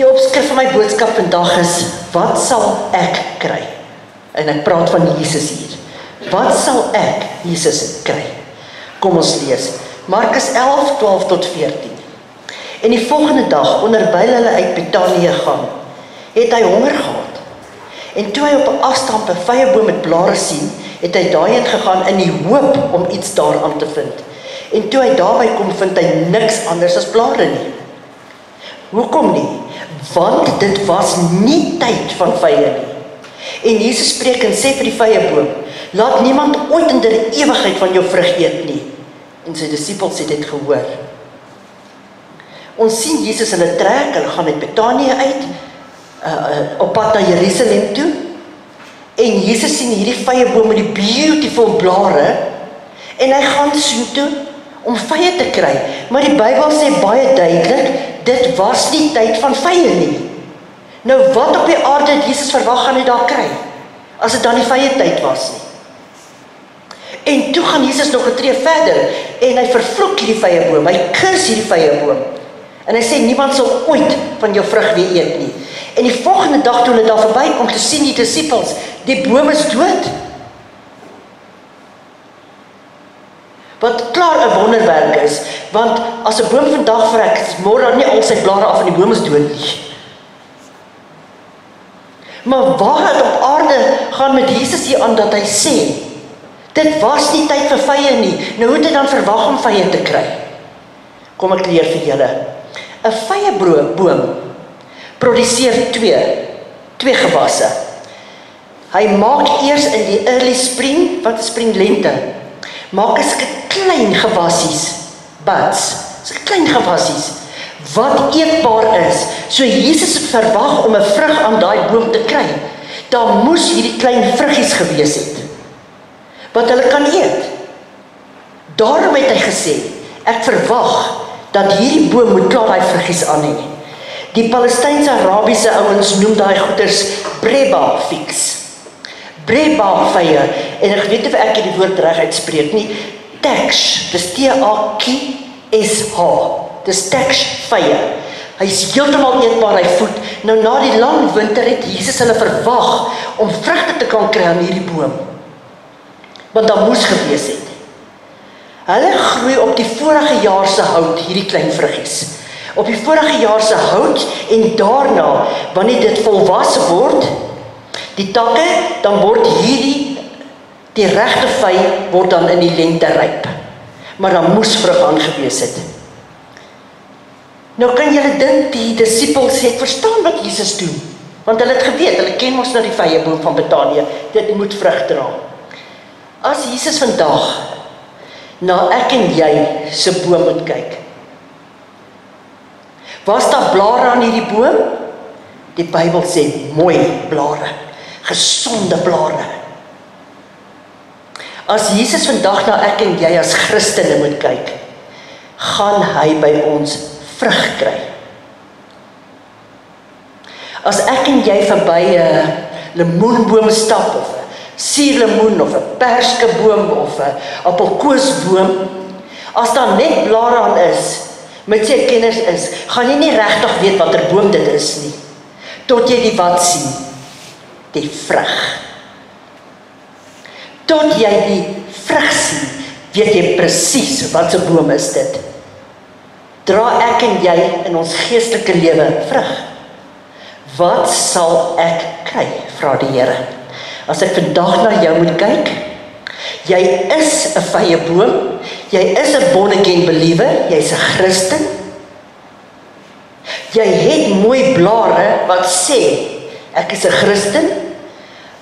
Die opskrif van my boodskap vandag is, wat sal ek kry? En ek praat van Jesus hier. Wat sal ek, Jesus, kry? Kom ons lees. Markus 11, 12 tot 14. En die volgende dag, onderwyl hulle uit Betanië gaan, het hy honger gehad. En toe hy op 'n afstand 'n vyeboom met blare sien, het hy daarheen gegaan in die hoop om iets daaraan te vind. En toe hy daarby kom, vind hy niks anders as blare nie. Hoekom nie? Want dit was nie tyd van vye nie. En Jesus spreek en sê vir die vyeboom, laat niemand ooit in die ewigheid van jou vrug eet nie. En sy disippels het dit gehoor. Ons sien Jesus hulle trek, hulle gaan uit Betanië uit, op pad na Jerusalem toe. En Jesus sien hierdie vyeboom met die beautiful blare, en hy gaan soontoe om vye te kry. Maar die Bybel sê baie duidelik, dit was nie tyd van vye nie. Nou wat op die aarde het Jesus verwag gaan hy daar kry, as dit dan die vye tyd was nie. En toe gaan Jesus nog 'n tree verder, en hy vervloek hierdie vyeboom, hy kus hierdie vyeboom. En hy sê, niemand sal ooit van jou vrug weer eet nie. En die volgende dag toe hulle daar verbykom, te sien die disippels, die boom is dood. Wat klaar 'n wonderwerk is, want as 'n boom vandag vrek, is môre dan nie al sy blare af en die boom is dood nie. Maar waar het op aarde gaan met Jesus hier aan dat hy sê, dit was nie tyd vir vye nie, nou hoe het hy dan verwag om vye te kry? Kom ek leer vir julle. 'n vyeboom produseer twee gewasse. Hy maak eers in die early spring, wat is spring, lente, maak hy sulke klein gewassies, buds, sulke klein gewassies, wat eetbaar is. So Jesus het verwag om 'n vrug aan daai boom te kry. Daar moes hierdie klein vruggies gewees het, wat hulle kan eet. Daarom het hy gesê, ek verwag dat hierdie boom moet klaar daai vruggies aan hê. Die Palestynse Arabiese ouens noem daai goeders breba figs. Breba vye, en ek weet of ek die woord reg uitspreek nie, teksh, dis T-A-K-S-H, dis teksh vye. Hy is heeltemal eetbaar, hy voed. Nou na die lang winter het Jesus hulle verwag om vrugte te kan kry aan hierdie boom, want dat moes gewees het. Hulle groei op die vorige jaar se hout, hierdie klein vruggies. Op die vorige jaar se hout, en daarna, wanneer dit volwasse word, die takke, dan word die regte vy word dan in die lente ryp. Maar dan moes vrug aangewees het. Nou kan julle dink, die disippels het verstaan wat Jesus doen, want hulle het geweet, hulle ken mos nou die vyeboom van Betanië, dit moet vrug dra. As Jesus vandag na ek en jy se boom moet kyk, was daar blare aan hierdie boom? Die Bybel sê mooi blare, gesonde blare. As Jesus vandag na ek en jy as Christene moet kyk, gaan hy by ons vrug kry. As ek en jy verby 'n lemoenboom stap, of 'n suurlemoen, of 'n perskeboom, of 'n appelkoesboom, as daar net blare aan is, met sy kenners is, gaan jy nie regtig weet watter boom dit is nie, tot jy die wat sien, die vrug. Tot jy die vrug sien, weet jy presies wat se boom is dit. Dra ek en jy in ons geestelike lewe vrug? Wat sal ek kry, vra die Here? As ek vandag na jou moet kyk, jy is 'n vyeboom, jy is 'n born again believer, jy's 'n Christen. Jy het mooi blare wat sê, ek is 'n Christen.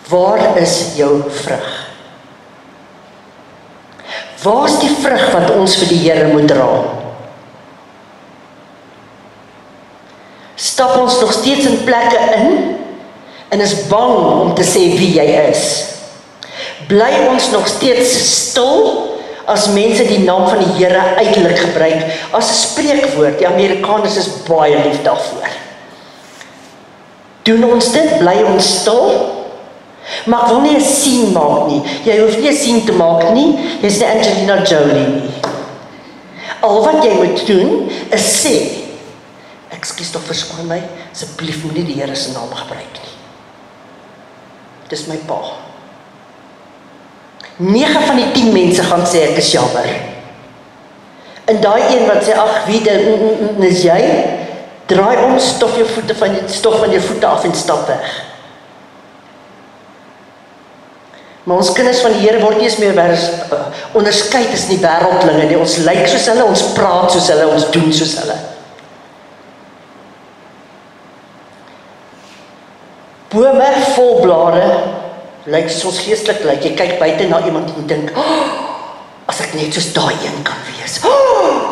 Waar is jou vrug? Waar's die vrug wat ons vir die Here moet dra? Stap ons nog steeds in plekke in en is bang om te sê wie jy is? Bly ons nog steeds stil as mense die naam van die Here uitelik gebruik as 'n spreekwoord? Die Amerikaners is baie lief daarvoor. Doen ons dit? Bly ons stil? Maar ek wil nie 'n scene maak nie. Jy hoef nie 'n scene te maak nie. Jy's nie Angelina Jolie nie. Al wat jy moet doen is sê, Ekskuus tog, verskoon my, asseblief moenie die Here se naam gebruik nie. Dis my pa. 9 van die 10 mense gaan sê ek is jammer. En daai een wat sê, ag wie is jy? Draai om, stof van jou voete af en stap weg. Maar ons kinders van die Here word nie eens meer onderskei tussen die wêreldlinge nie. Ons lyk soos hulle, ons praat soos hulle, ons doen soos hulle. Bome vol blare, lyk soos ons geestelik lyk. Jy kyk buite na iemand en dink, as ek net soos daai een kan wees.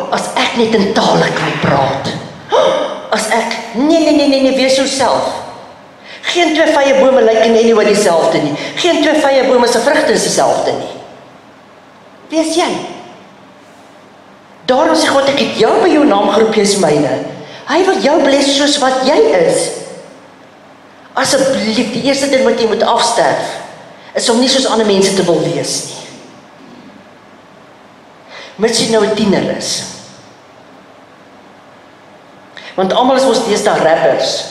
As ek net in tale kan praat. As ek, nee, wees jouself. Geen 2 vye bome lyk in anyway dieselfde nie. Geen 2 vye bome se vrugte is dieselfde nie. Wees jy. Daarom sê God, ek het jou by jou naam geroep, jy is myne. Hy wil jou bless soos wat jy is. Asseblief, die eerste ding wat jy moet afsterf, is om nie soos ander mense te wil wees nie. Mits jy nou 'n tiener is. Want almal is ons deesdae rappers.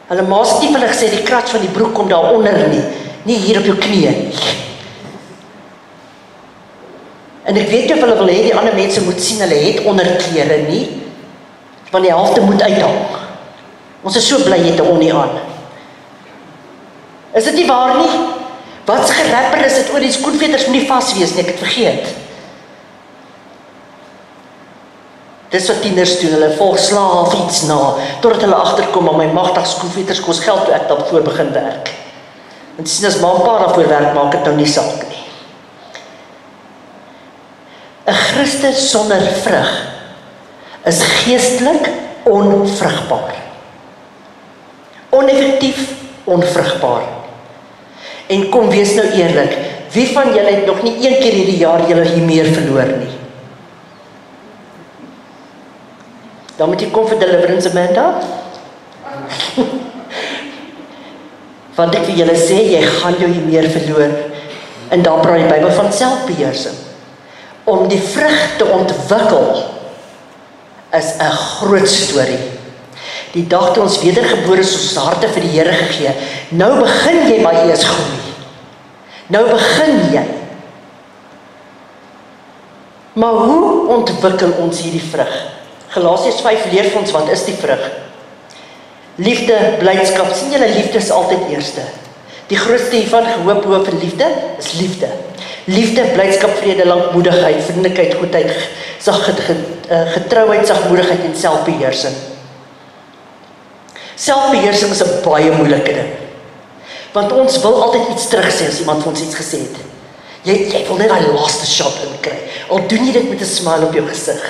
Hulle ma's het nie vir hulle gesê, die krats van die broek kom daar onder nie hier op jou knieë nie. En ek weet nie of hulle wil hê die ander mense moet sien, hulle het onderklere nie, want die helfte moet uithang. Ons is so bly jy het 'n onie aan. Is dit nie waar nie? Wat 'n gerapper is dit oor die skoenveters moet nie vas wees nie, ek het vergeet. Dis wat tieners doen, hulle volg slaaf iets na, totdat hulle agterkom, maar my magtig skoenveters kos geld toe ek daarvoor begin werk. En sien as ma en pa daarvoor werk, maak dit nou nie saak nie. 'n Christen sonder vrug is geestelik onvrugbaar. Oneffektief, onvrugbaar. En kom wees nou eerlik, wie van julle het nog nie een keer hierdie jaar julle hier meer verloor nie? Dan moet jy kom vir deliverance, Amanda. Want ek vir julle sê, jy gaan jou hier meer verloor. En daar praat die Bybel van selfbeheersing. Om die vrug te ontwikkel is 'n groot storie. Die dag toe ons wedergebore is, ons harte vir die Here gegee. Nou begin jy maar eers groei. Nou begin jy. Maar hoe ontwikkel ons hierdie vrug? Galasiërs 5 leer vir ons, wat is die vrug? Liefde, blydskap, sien julle, liefde is altyd eerste. Die grootste hiervan, gehoop bo vir liefde, is liefde. Liefde, blydskap, vrede, lankmoedigheid, vriendelikheid, goedheid, getrouheid, sagmoedigheid en selfbeheersing. Selfbeheersing is 'n baie moeilike ding. Want ons wil altyd iets terugsê as iemand vir ons iets gesê het. Jy wil net daai laaste shot inkry. Al doen jy dit met 'n smile op jou gesig.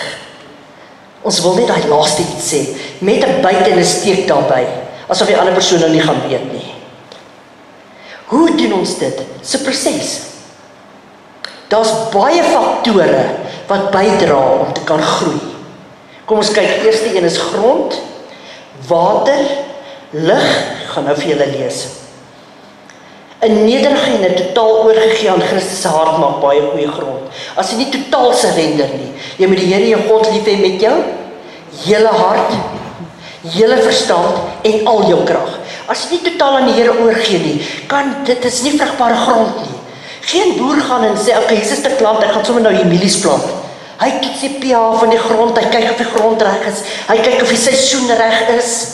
Ons wil net daai laaste iets sê, met 'n byt en 'n steek daarbey, asof die ander persoon nou nie gaan weet nie. Hoe doen ons dit? Dis 'n proses. Daar's baie faktore wat bydra om te kan groei. Kom ons kyk, eerste een is grond, water, lig, ek gaan nou vir julle lees. 'n nederigheid en totaal oorgegee aan Christus se hart maak baie goeie grond. As jy nie totaal surrender nie, jy moet die Here jou God lief hê met jou hele hart, hele verstand en al jou krag. As jy nie totaal aan die Here oorgee nie, dit is nie vrugbare grond nie. Geen boer gaan en sê, okay, hier is 'n stuk land, ek gaan sommer nou hier mielies plant. Hy toets die pH van die grond, hy kyk of die grond reg is, hy kyk of die seisoen reg is.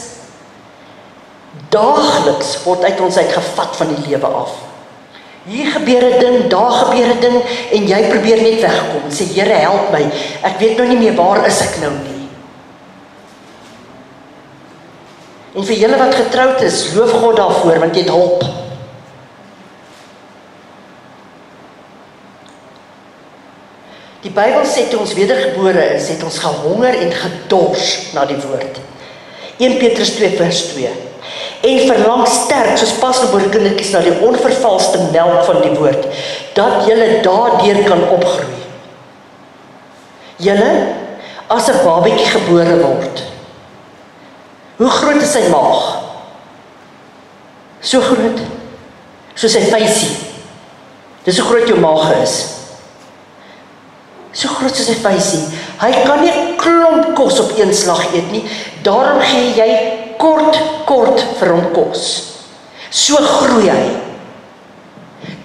Daagliks word uit ons uitgevat van die lewe af. Hier gebeur 'n ding, daar gebeur 'n ding, en jy probeer net wegkom. Sê, Here, help my, ek weet nou nie meer waar is ek nou nie. En vir julle wat getroud is, loof God daarvoor, want jy het hulp. Die Bybel sê, toe ons wedergebore is, het ons gehonger en gedors na die woord. 1 Petrus 2 vers 2. En verlang sterk, soos pasgebore kindertjies, na die onvervalste melk van die woord, dat julle daardeur kan opgroei. Julle, as 'n babatjie gebore word, hoe groot is sy maag? So groot, soos sy fysie. Dis hoe groot jou maag is. so groot soos sy vuisie. Hy kan nie 'n klomp kos op een slag eet nie, daarom gee jy kort vir hom kos. So groei hy.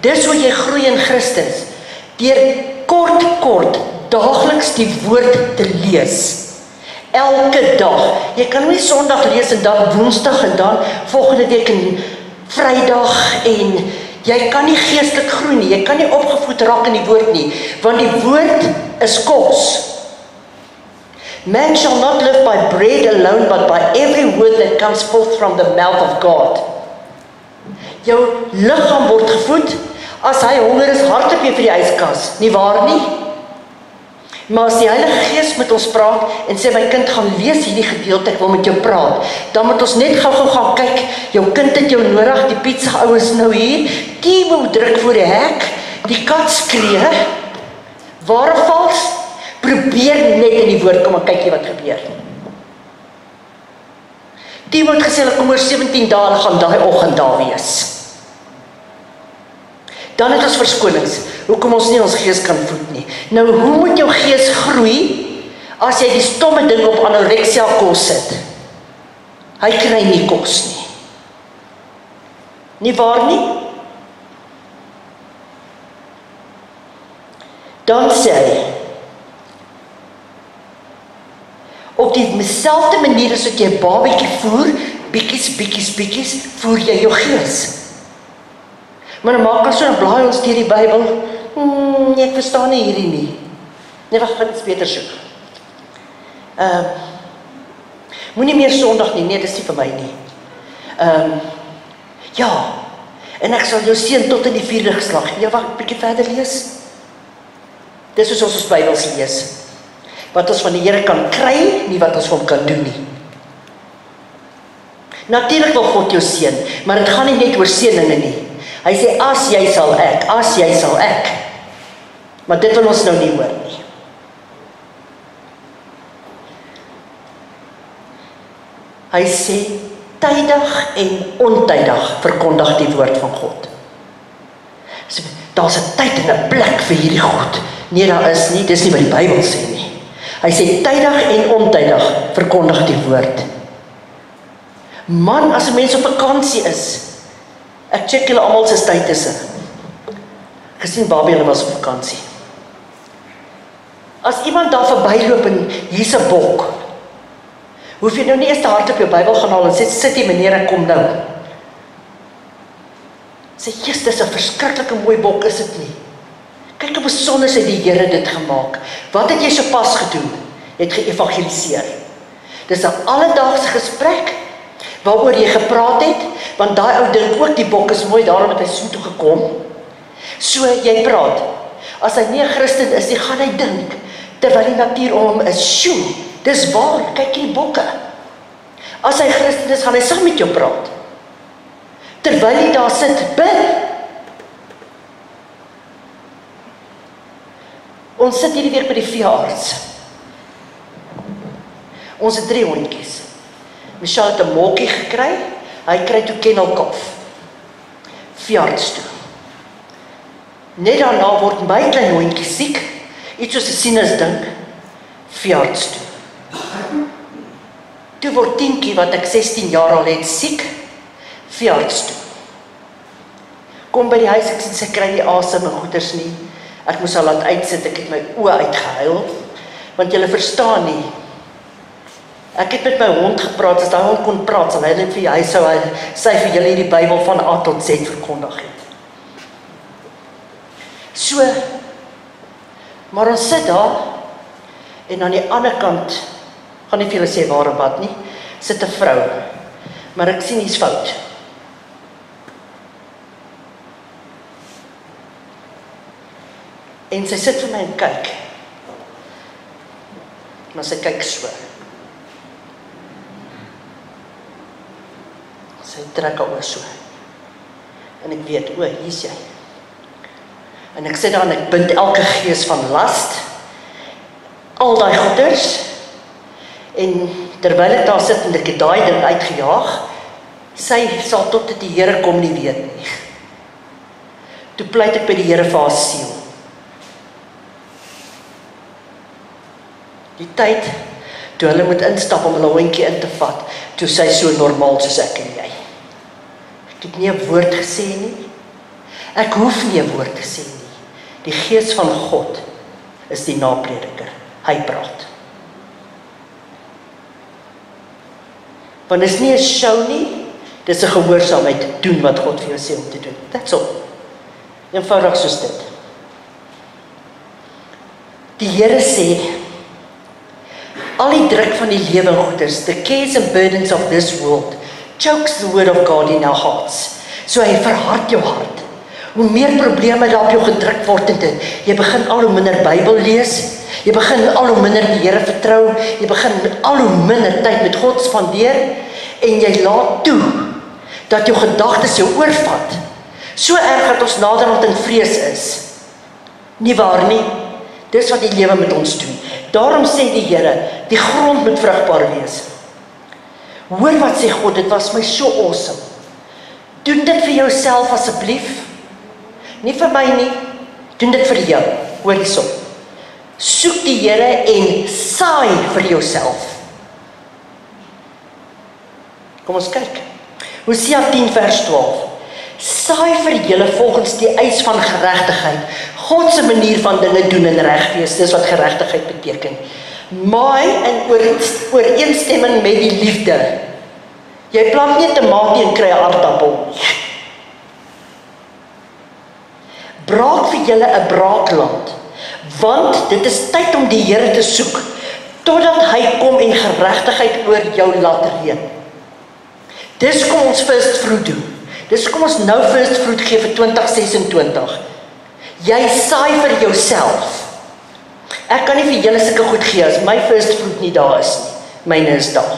Dis hoe jy groei in Christus, deur kort, daagliks die woord te lees. Elke dag. Jy kan nie Sondag lees en dan Woensdag en dan volgende week en Vrydag en jy kan nie geestelik groei nie. Jy kan nie opgevoed raak in die woord nie, want die woord is kos. Man shall not live by bread alone, but by every word that comes forth from the mouth of God. Jou liggaam word gevoed, as hy honger is, hardloop jy vir die yskas, nie waar nie? Maar as die Heilige Gees met ons praat en sê, my kind, gaan lees hierdie gedeelte, ek wil met jou praat, dan moet ons net gou gaan kyk, jou kind het jou nodig, die pizza ouens nou hier, Timo druk voor die hek, die kat skree, waar of vals? Probeer net in die woord kom en kyk jy wat gebeur. Timo het gesê, kom oor 17 dae, gaan daai oggend daar wees. Dan het ons verskonings, hoekom ons nie ons gees kan voed nie. Nou, hoe moet jou gees groei, as jy die stomme ding op anorexia kos sit? Hy kry nie kos nie. Nie waar nie? Dan sê hy, op dieselfde manier as wat jy 'n babietjie voer, bietjies, voer jy jou gees. Maar dan maak ons so, dan blaai ons deur die Bybel, nee, ek verstaan nie hierdie nie. Nee, wag, gaan iets beter soek. Moenie meer Sondag nie, nee, dis nie vir my nie. Ja, en ek sal jou seën tot in die 4de geslag. Ja, wag, 'n bietjie verder lees. Dis soos ons Bybels lees. Wat ons van die Here kan kry, nie wat ons van hom kan doen nie. Natuurlik wil God jou seën, maar dit gaan nie net oor seëninge nie. Hy sê, as jy sal ek. Maar dit wil ons nou nie hoor nie. Hy sê, tydig en ontydig verkondig die woord van God. So, daar's 'n tyd en 'n plek vir hierdie goed. Nee, daar is nie, dis nie wat die Bybel sê nie. Hy sê, tydig en ontydig verkondig die woord. Man, as 'n mens op vakansie is, ek check julle almal se tyd tussen. Gesien Babie, hulle was op vakansie. As iemand daar verbyloop en hier's 'n bok, hoef jy nou nie eers te hard op jou Bybel gaan haal en sê, sit die meneer, ek kom nou. Sê, Jesus, dis 'n verskriklike mooi bok, is dit nie? Kyk hoe besonder het die Here dit gemaak. Wat het jy sopas gedoen? Jy het geëvangeliseer. Dis 'n alledaagse gesprek, waaroor jy gepraat het, want daai ou dink ook die bok is mooi, daarom het hy so toe gekom. So, jy praat. As hy nie 'n Christen is, dan gaan hy dink, terwyl die natuur om hom is, sjoe, dis waar, kyk die bokke. As hy Christen is, gaan hy saam met jou praat. Terwyl hy daar sit, bid. Ons sit hierdie week by die veearts. Ons het 3 hondjies. Michelle het 'n mokkie gekry, hy kry toe kennelkalf. Veearts toe. Net daarna word my klein hondjie siek, iets soos 'n sinus ding, veearts toe. Toe word Tientjie, wat ek 16 jaar al het, siek, veearts toe. Kom by die huis, ek sien sy kry nie asem en goeders nie. Ek moes haar laat uitsit, ek het my oë uitgehuil, want julle verstaan nie. Ek het met my hond gepraat, as die hond kon praat, sal hy net vir jy, sy vir julle hierdie Bybel van A tot Z verkondig het. So, maar ons sit daar, en aan die ander kant, gaan nie vir julle sê waar of wat nie, sit 'n vrou, maar ek sien iets fout. En sy sit vir my en kyk, maar sy kyk so. Sy trek haar oor so. En ek weet, o, hier's jy. En ek sit daar en ek bind elke gees van last, al daai goeders, en terwyl ek daar sit en ek het daai ding uitgejaag, sy sal tot dit die Here kom nie weet nie. Toe pleit ek by die Here vir haar siel. Die tyd, toe hulle moet instap om hulle hondjie in te vat, toe sy so normaal soos ek en jy. Ek het nie 'n woord gesê nie. Ek hoef nie 'n woord te sê nie. Die Gees van God is die naprediker. Hy praat. Want dit is nie 'n show nie, dit is 'n gehoorsaamheid, doen wat God vir jou sê om te doen. That's all. Eenvoudig soos dit. Die Here sê, al die druk van die lewe goeders, the cares and burdens of this world, chokes the word of God in our hearts. So hy verhard jou hart. Hoe meer probleme daar op jou gedruk word in dit, jy begin al hoe minder Bybel lees, jy begin al hoe minder die Here vertrou, jy begin al hoe minder tyd met God spandeer, en jy laat toe, dat jou gedagtes jou oorvat. So erg dat ons naderhand in vrees is. Nie waar nie? Dis wat die lewe met ons doen. Daarom sê die Here, die grond moet vrugbaar wees. Hoor wat sê God, dit was my so awesome. Doen dit vir jouself asseblief. Nie vir my nie, doen dit vir jou. Hoor hierso. Soek die Here en saai vir jouself. Kom ons kyk. Hosea 10 vers 12. Saai vir julle volgens die eis van geregtigheid. God se manier van dinge doen en reg wees, dis wat geregtigheid beteken. Maai in ooreenstemming met die liefde. Jy plant nie 'n tamatie en kry 'n aardappel. Braak vir julle 'n braakland, want dit is tyd om die Here te soek, totdat hy kom en geregtigheid oor jou laat reën. Dis kom ons first fruit doen. Dis kom ons nou first fruit gee vir 2026. Jy saai vir jouself. Ek kan nie vir julle sulke goed gee as my first fruit nie daar is nie. Myne is daar.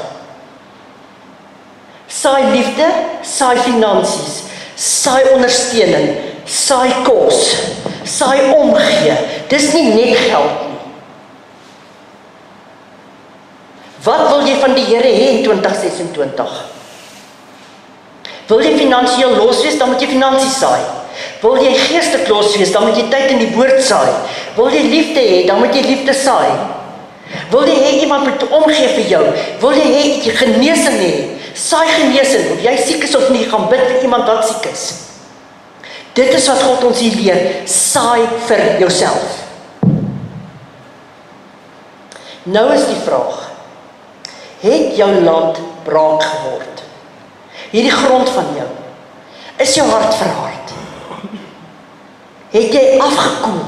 Saai liefde, saai finansies, saai ondersteuning, saai kos, saai omgee. Dis nie net geld nie. Wat wil jy van die Here hê in 2026? Wil jy finansiëel los wees, dan moet jy finansies saai. Wil jy geestelik los wees, dan moet jy tyd in die woord saai. Wil jy liefde hê, dan moet jy liefde saai. Wil jy hê iemand moet omgee vir jou? Wil jy hê jy genesing hê? Saai genesing, of jy siek is of nie, gaan bid vir iemand wat siek is. Dit is wat God ons hier leer, saai vir jouself. Nou is die vraag, het jou land braak geword? Hierdie grond van jou, is jou hart verhard? Het jy afgekoel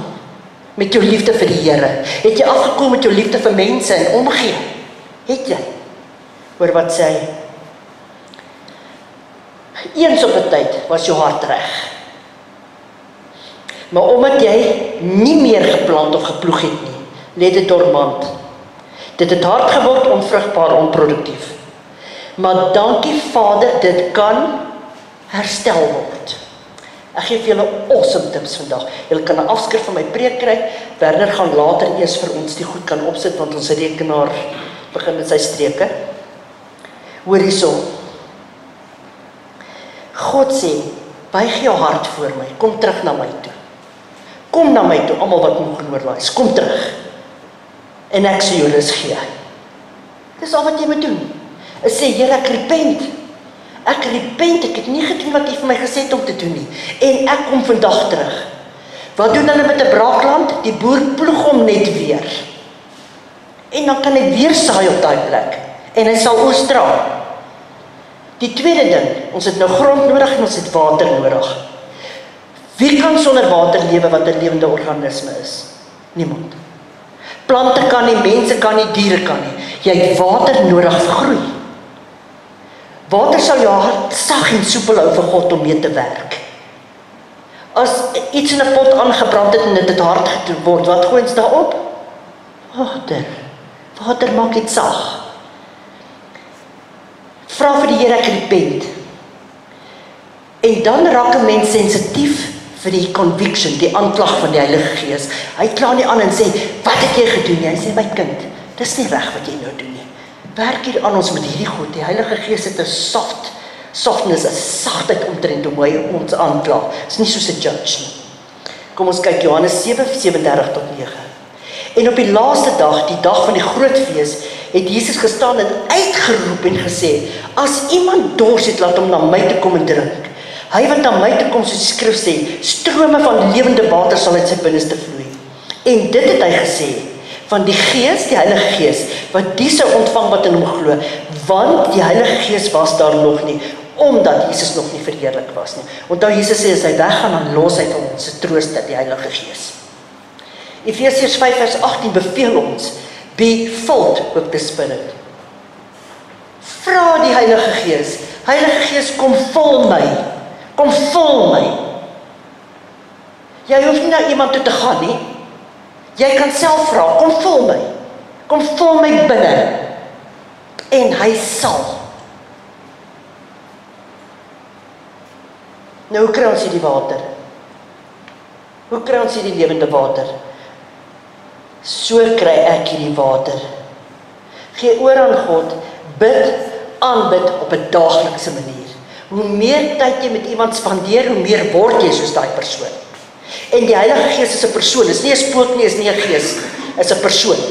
met jou liefde vir die Here? Het jy afgekoel met jou liefde vir mense en omgee? Het jy? Hoor wat sê hy? Eens op 'n tyd was jou hart reg. Maar omdat jy nie meer geplant of geploeg het nie, lê dit dormant. Dit het hard geword, onvrugbaar, onproduktief. Maar dankie Vader, dit kan herstel word. Ek gee vir julle awesome tips vandag. Julle kan 'n afskrif van my preek kry. Werner gaan later eers vir ons die goed kan opsit, want ons rekenaar begin met sy streke. Hoor hierso. God sê, buig jou hart voor my, kom terug na my toe. Kom na my toe, almal wat moeg en oorlaai is, kom terug. En ek sê jou rus gee. Dis al wat jy moet doen. Ek sê, Here, ek repent. Ek het nie gedoen wat U vir my gesê het om te doen nie. En ek kom vandag terug. Wat doen hulle met 'n braakland? Die boer ploeg hom net weer. En dan kan hy weer saai op daai plek. En hy sal oes dra. Die tweede ding, ons het nou grond nodig en ons het water nodig. Wie kan sonder water lewe wat 'n lewende organisme is? Niemand. Plante kan nie, mense kan nie, diere kan nie. Jy het water nodig vir groei. Water sal jou hart sag en soepel hou vir God om mee te werk. As iets in 'n pot aangebrand het en dit het hard geword, wat gooi ons daarop? Water. Water maak dit sag. Vra vir die Here, ek repent. En dan raak 'n mens sensitief vir die conviction, die aanklag van die Heilige Gees. Hy kla nie aan en sê, wat het jy gedoen? Hy sê, my kind, dis nie reg wat jy nou doen nie. Werk hier aan ons met hierdie goed. Die Heilige Gees het 'n softness, 'n sagtheid omtrent hoe hy ons aankla. Dis nie soos 'n judge nie. Kom ons kyk Johannes 7:37 tot 9. En op die laaste dag, die dag van die groot fees, het Jesus gestaan en uitgeroep en gesê, as iemand dors het, laat hom na my toe kom en drink. Hy wat na my toe kom, soos die skrif sê, strome van lewende water sal uit sy binneste vloei. En dit het hy gesê, van die Gees, die Heilige Gees, wat die sou ontvang wat in hom glo, want die Heilige Gees was daar nog nie, omdat Jesus nog nie verheerlik was nie. Onthou Jesus sê, as hy weggaan, dan los hy vir ons se trooster, die Heilige Gees. Efesiërs 5 vers 18 beveel ons, be filled with the Spirit. Vra die Heilige Gees, Heilige Gees, kom vul my, kom vul my. Jy hoef nie na iemand toe te gaan nie, jy kan self vra, kom vul my binne, en hy sal. Nou, hoe kry ons hierdie water? Hoe kry ons hierdie lewende water? So kry ek hierdie water. Gee oor aan God, bid, aanbid op 'n daaglikse manier. Hoe meer tyd jy met iemand spandeer, hoe meer word jy soos daai persoon. En die Heilige Gees is 'n persoon, is nie 'n spook nie, is nie 'n gees, is 'n persoon.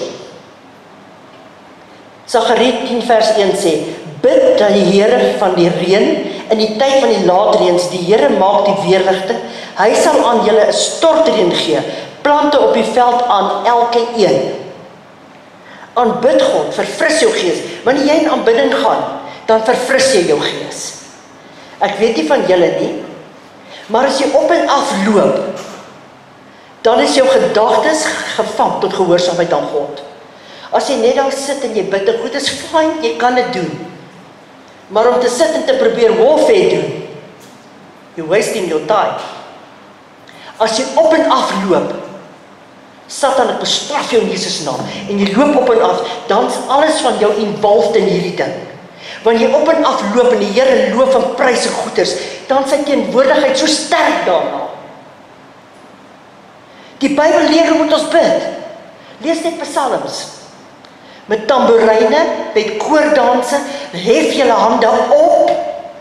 Sagarie 10 vers 1 sê, bid dat die Here van die reën, in die tyd van die laatreëns, die Here maak die weerligte, hy sal aan julle 'n stortreën gee, plante op die veld aan elke een. Aanbid God, verfris jou gees. Wanneer jy in aanbidding gaan, dan verfris jy jou gees. Ek weet nie van julle nie, maar as jy op en af loop, dan is jou gedagtes gevang tot gehoorsaamheid aan God. As jy net daar sit en jy bid, en goed is fyn, jy kan dit doen. Maar om te sit en te probeer warfare doen, you're wasting your time. As jy op en af loop, Satan, ek bestraf jou in Jesus naam, en jy loop op en af, dan is alles van jou involved in hierdie ding. Wanneer jy op en af loop en die Here loof en prys en goeders, dan is sy teenwoordigheid so sterk daarna. Die Bybel leer hoe moet ons bid. Lees net psalms. Met tamboeryne, met koordanse, hef julle hande op.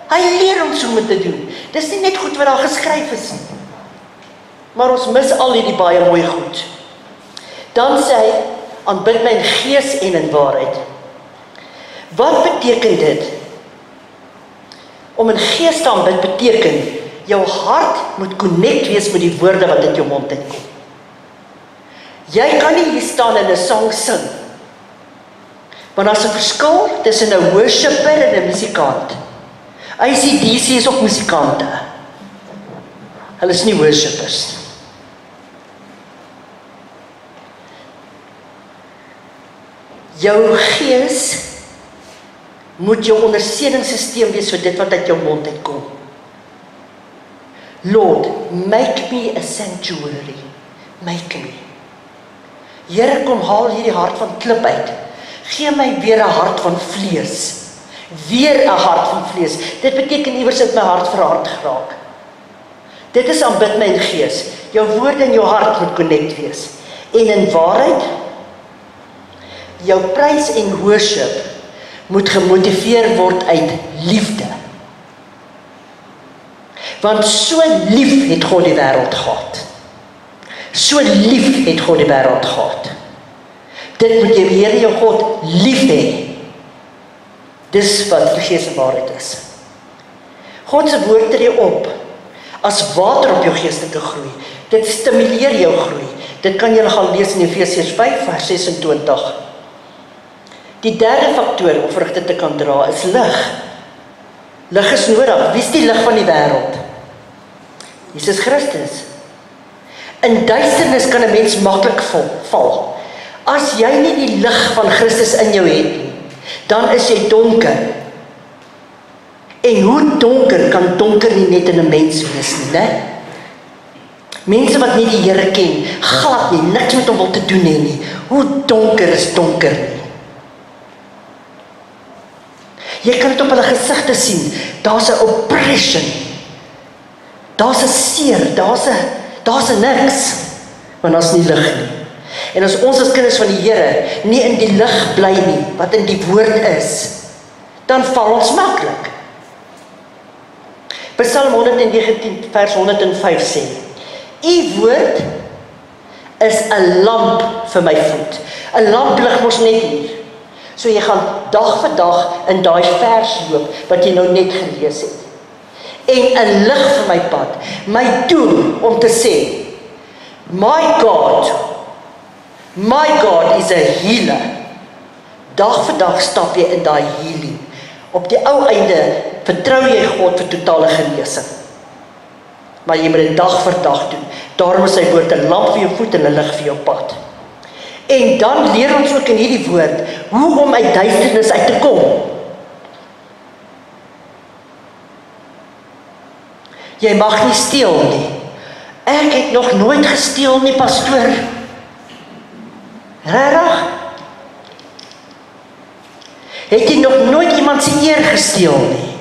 Hy leer ons hoe om te doen. Dis nie net goed wat daar geskryf is nie. Maar ons mis al hierdie baie mooi goed. Dan sê hy, aanbid my in gees en in waarheid. Wat beteken dit? Om in gees te aanbid beteken, jou hart moet connect wees met die woorde wat uit jou mond uitkom. Jy kan nie hier staan en 'n sang sing. Want daar's 'n verskil tussen 'n worshipper en 'n musikant. AC/DC is ook musikante. Hulle is nie worshippers. Jou gees moet jou ondersteuningssisteem wees vir dit wat uit jou mond uitkom. Lord, make me a sanctuary. Make me. Here, kom haal hierdie hart van klip uit. Gee my weer 'n hart van vlees. Weer 'n hart van vlees. Dit beteken iewers het my hart verhard geraak. Dit is aanbid my in gees. Jou woorde en jou hart moet connect wees. En in waarheid, jou prys en worship moet gemotiveer word uit liefde. Want so lief het God die wêreld gehad. So lief het God die wêreld gehad. Dit moet jy Here jou God lief hê. Dis wat die gees en waarheid is. God se woord tree op as water op jou geestelike groei. Dit stimuleer jou groei. Dit kan jy gaan lees in Efesiërs 5 vers 26. Die derde faktor om vrugte te kan dra is lig. Lig is nodig. Wie is die lig van die wêreld? Jesus Christus. In duisternis kan 'n mens maklik val. As jy nie die lig van Christus in jou het nie, dan is jy donker. En hoe donker kan donker nie net in 'n mens wees nie, né? Mense wat nie die Here ken, glad nie, niks met hom wil te doen hê nie. Hoe donker is donker nie? Jy kan dit op hulle gesigte sien. Daar's 'n oppression. Daar's 'n seer, daar's 'n niks, want daar's nie lig nie. En as ons as kinders van die Here nie in die lig bly nie, wat in die woord is, dan val ons maklik. Psalm 119 vers 105 sê, U woord is 'n lamp vir my voet. 'n Lamp lig mos net hier. So jy gaan dag vir dag in daai vers loop wat jy nou net gelees het. En 'n lig vir my pad. My doel om te sê, my God is a healer. Dag vir dag stap jy in daai healing. Op die ou einde vertrou jy God vir totale genesing. Maar jy moet dit dag vir dag doen. Daarom is sy woord 'n lamp vir jou voet en 'n lig vir jou pad. En dan leer ons ook in hierdie woord hoe om uit duisternis uit te kom. Jy mag nie steel nie. Ek het nog nooit gesteel nie, pastoor. Regtig? Het jy nog nooit iemand se eer gesteel nie?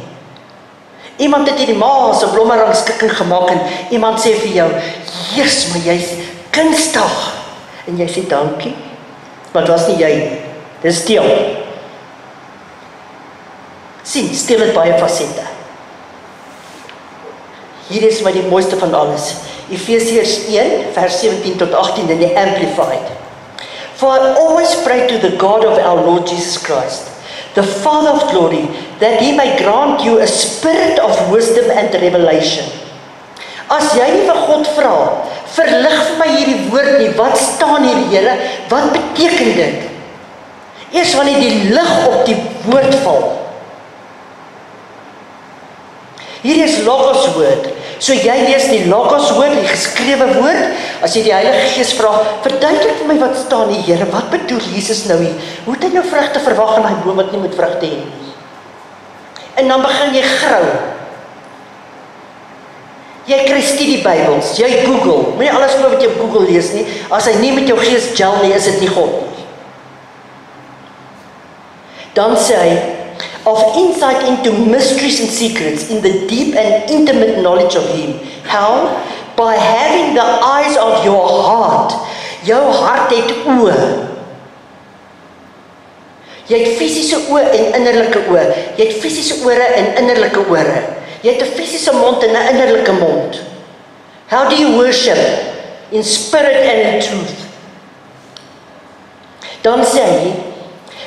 Iemand het hierdie ma se blommerangskikking gemaak en iemand sê vir jou, "Jesus, maar jy's kunstig." En jy sê, "Dankie." Maar dit was nie jy nie. Dis steel. Sien, steel het baie fasette. Hier is my die mooiste van alles. Efesiërs 1, vers 17 tot 18 in die Amplified. For I always pray to the God of our Lord Jesus Christ, the Father of glory, that He may grant you a spirit of wisdom and revelation. As jy nie vir God vra, verlig vir my hierdie woord nie, wat staan hier, Here, wat beteken dit? Eers wanneer die lig op die woord val. Hier is Logos woord. So jy lees die Logos woord, die geskrewe woord, as jy die Heilige Gees vra, verduidelik vir my wat staan hier, Here, wat bedoel Jesus nou hier? Hoe het hy nou vrugte verwag aan daai boom wat nie moet vrugte hê nie? En dan begin jy grou. Jy kry studiebybels, jy Google, moenie alles glo wat jy op Google lees nie, as hy nie met jou gees gel nie, is dit nie God nie. Dan sê hy, of insight into mysteries and secrets in the deep and intimate knowledge of Him. How? By having the eyes of your heart. Jou hart het oë. Jy het fisiese oë en innerlike oë. Jy het fisiese ore en innerlike ore. Jy het 'n fisiese mond en 'n innerlike mond. How do you worship? In spirit and in truth. Dan sê hy,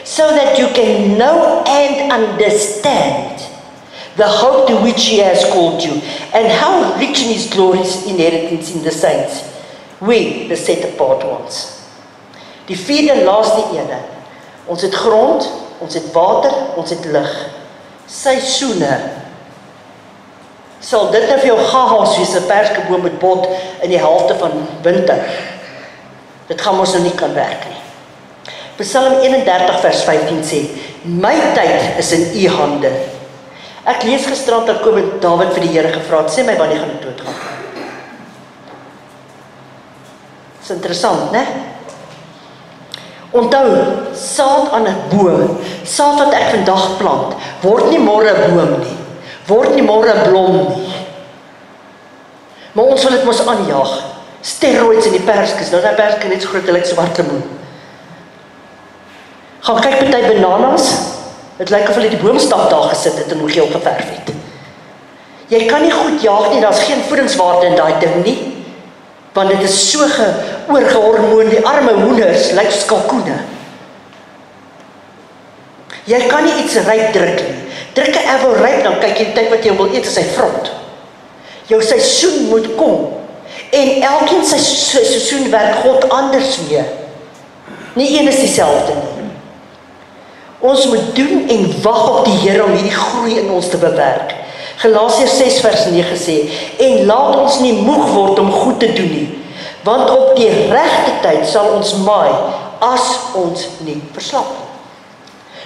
so that you can know and understand the hope to which He has called you, and how rich in His glorious inheritance in the saints, we, the set apart ones. Die vierde en laaste ene, ons het grond, ons het water, ons het lig. Seisoene. Sal dit nou vir jou chaos wees, 'n perskeboom met bot in die helfte van winter? Dit gaan ons nou nie kan werk nie. Psalm 31 vers 15 sê, my tyd is in U hande. Ek lees gisterand dat Dawid vir die Here gevra het, sê my wanneer gaan ek doodgaan? Dis interessant, né? Onthou, saad aan 'n boom, saad wat ek vandag plant, word nie môre 'n boom nie, word nie môre 'n blom nie. Maar ons wil dit mos aanjaag. Steroids in die perskes, nou is die perske net so groot, lyk so swart lemoen. Gaan kyk party bananas, dit lyk of hulle die boomstam daar gesit het en hoe geel geverf het. Jy kan nie goed jaag nie, daar's geen voedingswaarde in daai ding nie, want dit is so oorgehormoon, die arme hoenders lyk soos kalkoene. Jy kan nie iets ryp druk nie. Druk 'n apple ryp, dan kyk jy die tyd wat jy wil eet, is hy vrot. Jou seisoen moet kom, en elkeen sy seisoen werk God anders mee. Nie een is dieselfde nie. Ons moet doen en wag op die Here om hierdie groei in ons te bewerk. Galasiërs 6 vers 9 sê, en laat ons nie moeg word om goed te doen nie, want op die regte tyd sal ons maai, as ons nie verslap nie.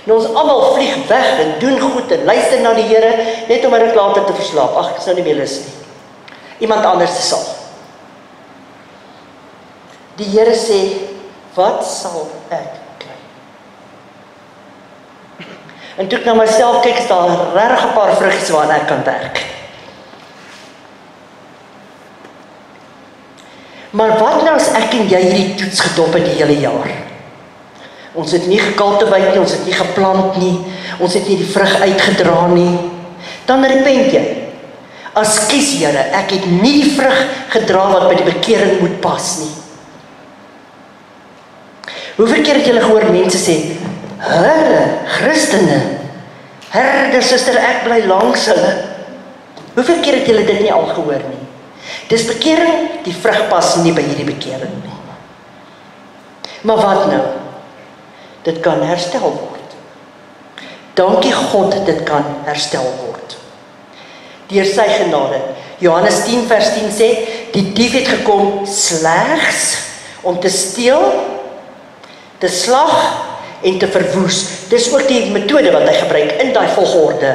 Nou ons almal vlieg weg en doen goed en luister na die Here, net om 'n ruk later te verslaap. Ag, ek sou nie meer lus nie. Iemand anders sal. Die Here sê, wat sal ek kry? En toe ek na myself kyk, is daar regtig 'n paar vruggies waarna ek kan werk. Maar wat nou as ek en jy hierdie toets gedop het die hele jaar? Ons het nie gekultiveer nie, ons het nie geplant nie, ons het nie die vrug uitgedra nie. Dan repent jy. Ekskuus Here, ek het nie die vrug gedra wat by die bekering moet pas nie. Hoeveel keer het julle gehoor mense sê, hulle, Christene, Here, suster, ek bly langs hulle. Hoeveel keer het julle dit nie al gehoor nie? Dis bekering, die vrug pas nie by hierdie bekering nie. Maar wat nou? Dit kan herstel word. Dankie God, dit kan herstel word. Deur sy genade. Johannes 10 vers 10 sê, die dief het gekom slegs om te steel, te slag en te verwoes. Dis ook die metode wat hy gebruik in daai volgorde.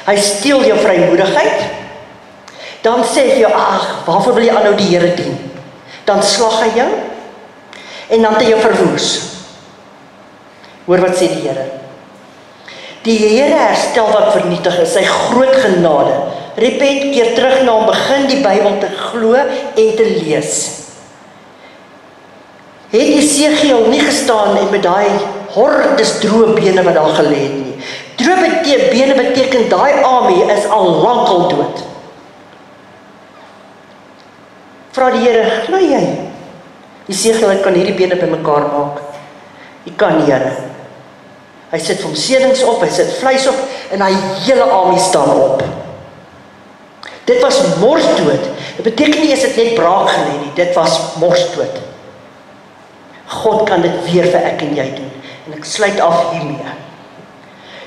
Hy steel jou vrymoedigheid, dan sê hy vir jou, waarvoor wil jy aanhou die Here dien? Dan slag hy jou, en dan het hy jou verwoes. Hoor wat sê die Here? Die Here herstel wat vernietig is, sy groot genade. Repent, keer terug na hom, begin die Bybel te glo en te lees. Het Esegiel nie gestaan en met daai hordes droë bene wat daar gelê het nie. Droë bene beteken daai army is al lankal dood. Vra die Here, glo jy? Esegiel kan hierdie bene bymekaar maak. Jy kan nie, Here. Hy sit vir hom sedings op, hy sit vleis op en hy hele army staan op. Dit was morsdood. Dit beteken nie is dit net braak gelê nie, dit was morsdood. God kan dit weer vir ek en jy doen. En ek sluit af hiermee.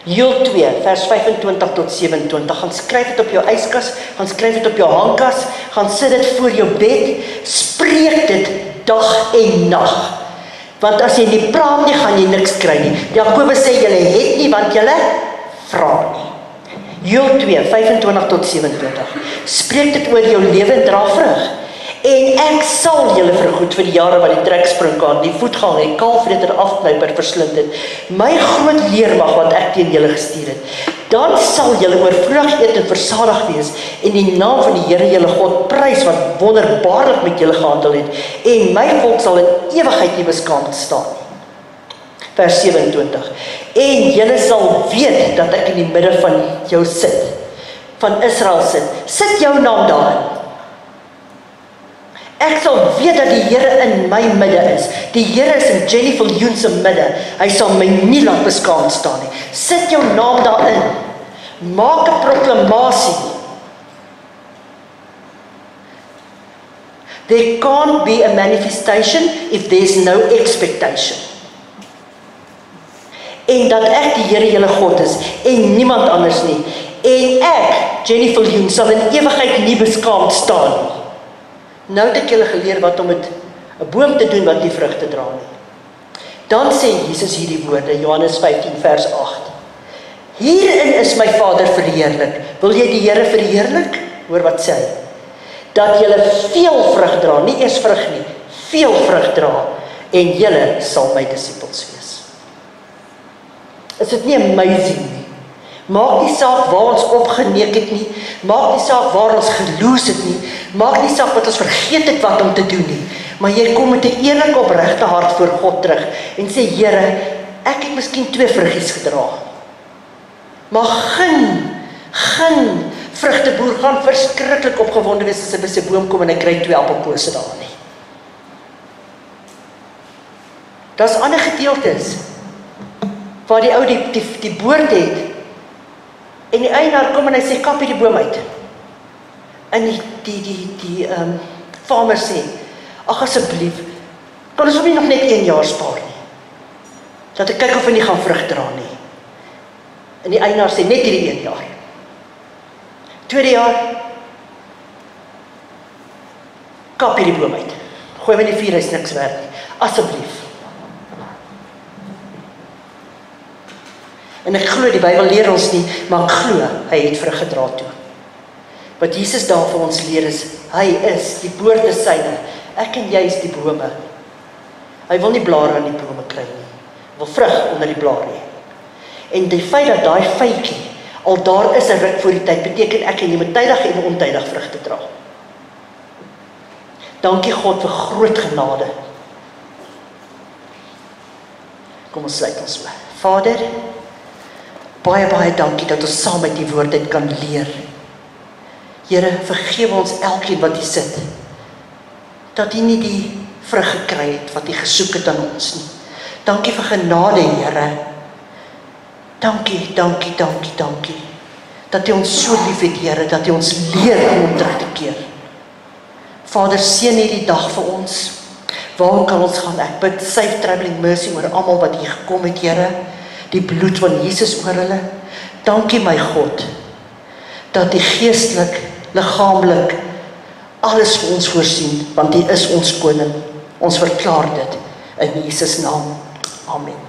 Joel 2, vers 25 tot 27, gaan skryf dit op jou yskas, gaan skryf dit op jou hangkas, gaan sit dit voor jou bed, spreek dit dag en nag. Want as jy nie praat nie, gaan jy niks kry nie. Jakobus sê, julle het nie, want julle vra nie. Joel 2, 25 tot 27, spreek dit oor jou lewe en dra vrug. En ek sal julle vergoed vir die jare wat die trekspringkaan, die voetgang en kalfreter afknyper verslind het, my groot leermag wat ek teen julle gestuur het. Dan sal julle oorvloedig eet en versadig wees en die naam van die Here julle God prys wat wonderbaarlik met julle gehandel het en my volk sal in ewigheid nie beskaamd staan nie. Vers 27. En julle sal weet dat ek in die midde van jou sit, van Israel sit. Sit jou naam daarin. Ek sal weet dat die Here in my midde is. Die Here is in Jenny Viljoen se midde. Hy sal my nie laat beskaamd staan nie. Sit jou naam daarin. Maak 'n proklamasie. There can't be a manifestation if there's no expectation. En dat ek die Here julle God is en niemand anders nie. En ek, Jenny Viljoen, sal in ewigheid nie beskaamd staan nie. Nou het ek julle geleer wat om met 'n boom te doen wat nie vrugte dra nie. Dan sê Jesus hierdie woorde, Johannes 15 vers 8. Hierin is my Vader verheerlik. Wil jy die Here verheerlik? Hoor wat sê hy. Dat julle veel vrug dra, nie eers vrug nie, veel vrug dra en julle sal my disippels wees. Is dit nie amazing nie? Maak nie saak waar ons opgeneek het nie, maak nie saak waar ons geloos het nie, maak nie saak wat ons vergeet het wat om te doen nie, maar jy kom met 'n eerlike opregte hart voor God terug en sê, Here, ek het miskien 2 vruggies gedra, maar geen vrugteboer gaan verskriklik opgewonde wees as hy by sy boom kom en hy kry 2 appelkose daar nie. Daar's ander gedeeltes waar die ou die boord het en die eienaar kom en hy sê, kap hierdie boom uit. En die farmer sê, ag asseblief, kan ons hom nie nog net 1 jaar spaar nie. Dat ek kyk of hy nie gaan vrug dra nie. En die eienaar sê, net hierdie 1 jaar. 2de jaar, kap hierdie boom uit. Gooi my in die vuur, hy's niks werd nie. Asseblief. En ek glo, die Bybel leer ons nie, maar ek glo, hy het vrug gedra toe. Wat Jesus daar vir ons leer is, hy is die boorde syne, ek en jy is die bome. Hy wil nie blare aan die bome kry nie, hy wil vrug onder die blare hê. En die feit dat daai vytjie, al daar is 'n ruk voor die tyd, beteken ek en jy moet tydig en ontydig vrug te dra. Dankie God vir groot genade. Kom ons sluit ons oë. Vader, baie dankie dat ons saam met die woord uit kan leer. Here, vergewe ons elkeen wat hier sit, dat hy nie die vrug gekry het wat hy gesoek het aan ons nie. Dankie vir genade, Here. Dankie, dankie, dankie, dankie. Dat U ons so lief het, Here, dat U ons leer om terug te keer. Vader, seën hierdie dag vir ons. Waar kan ons gaan? Ek bid safe traveling mercy oor almal wat hier gekom het, Here. Die bloed van Jesus oor hulle. Dankie my God, dat U geestelik, liggaamlik, alles vir ons voorsien, want U is ons koning. Ons verklaar dit in Jesus naam. Amen.